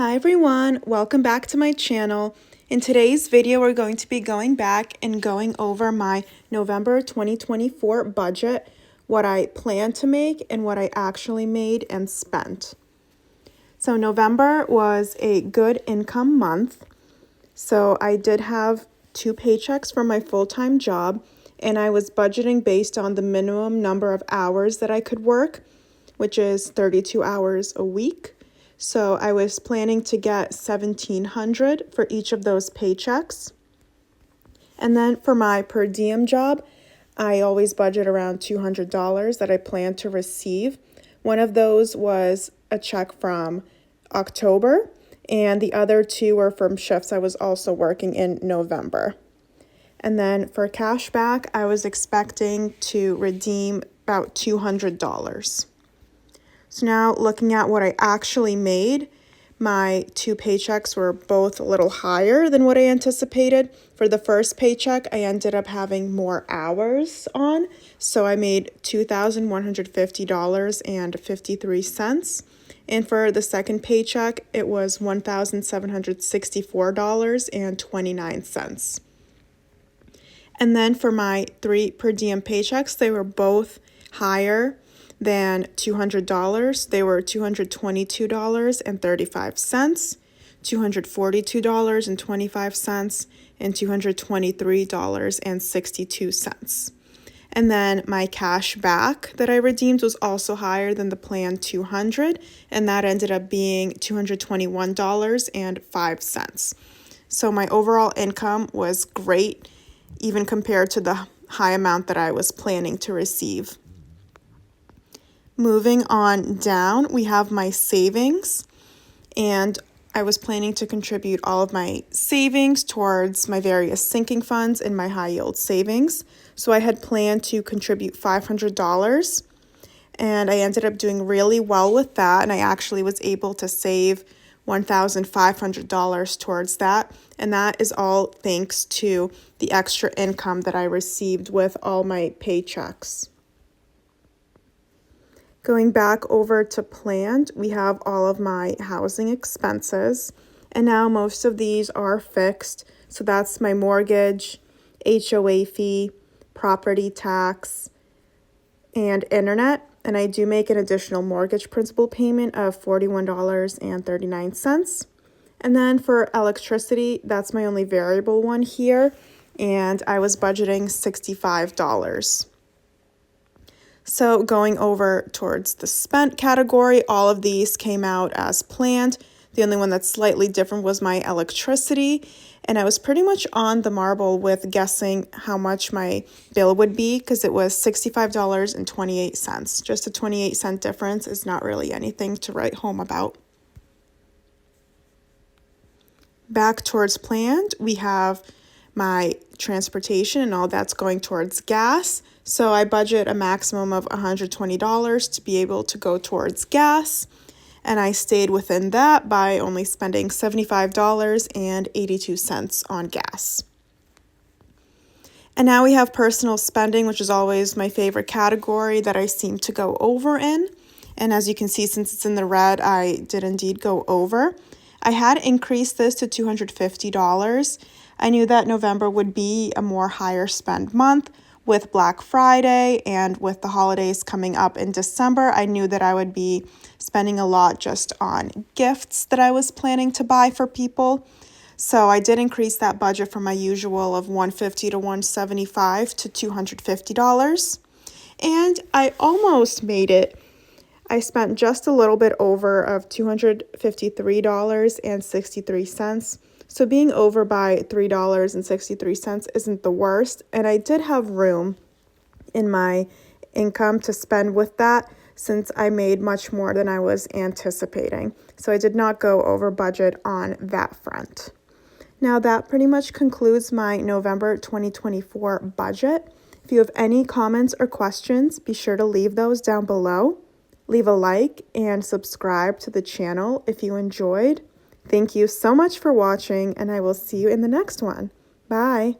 Hi everyone, welcome back to my channel. In today's video, we're going to be going back and going over my November 2024 budget, what I planned to make and what I actually made and spent. So November was a good income month. So I did have 2 paychecks from my full-time job, and I was budgeting based on the minimum number of hours that I could work, which is 32 hours a week. So I was planning to get $1,700 for each of those paychecks. And then for my per diem job, I always budget around $200 that I plan to receive. One of those was a check from October, and the other 2 were from shifts I was also working in November. And then for cash back, I was expecting to redeem about $200. So now looking at what I actually made, my 2 paychecks were both a little higher than what I anticipated. For the first paycheck, I ended up having more hours on, so I made $2,150.53. And for the second paycheck, it was $1,764.29. And then for my 3 per diem paychecks, they were both higher than $200. They were $222.35, $242.25, and $223.62. And then my cash back that I redeemed was also higher than the planned $200, and that ended up being $221.05. So my overall income was great, even compared to the high amount that I was planning to receive. Moving on down, we have my savings, and I was planning to contribute all of my savings towards my various sinking funds and my high yield savings. So I had planned to contribute $500, and I ended up doing really well with that, and I actually was able to save $1,500 towards that, and that is all thanks to the extra income that I received with all my paychecks. Going back over to planned, we have all of my housing expenses, and now most of these are fixed. So that's my mortgage, HOA fee, property tax, and internet. And I do make an additional mortgage principal payment of $41.39. And then for electricity, that's my only variable one here, and I was budgeting $65. So going over towards the spent category, all of these came out as planned. The only one that's slightly different was my electricity, and I was pretty much on the marble with guessing how much my bill would be because it was $65.28. Just a 28-cent difference is not really anything to write home about. Back towards planned, we have my transportation, and all that's going towards gas. So I budget a maximum of $120 to be able to go towards gas, and I stayed within that by only spending $75.82 on gas. And now we have personal spending, which is always my favorite category that I seem to go over in. And as you can see, since it's in the red, I did indeed go over. I had increased this to $250. I knew that November would be a more higher spend month with Black Friday, and with the holidays coming up in December, I knew that I would be spending a lot just on gifts that I was planning to buy for people. So I did increase that budget from my usual of $150 to $175 to $250. And I almost made it. I spent just a little bit over of $253.63. So being over by $3.63 isn't the worst, and I did have room in my income to spend with that since I made much more than I was anticipating. So I did not go over budget on that front. Now that pretty much concludes my November 2024 budget. If you have any comments or questions, be sure to leave those down below. Leave a like and subscribe to the channel if you enjoyed. Thank you so much for watching, and I will see you in the next one. Bye.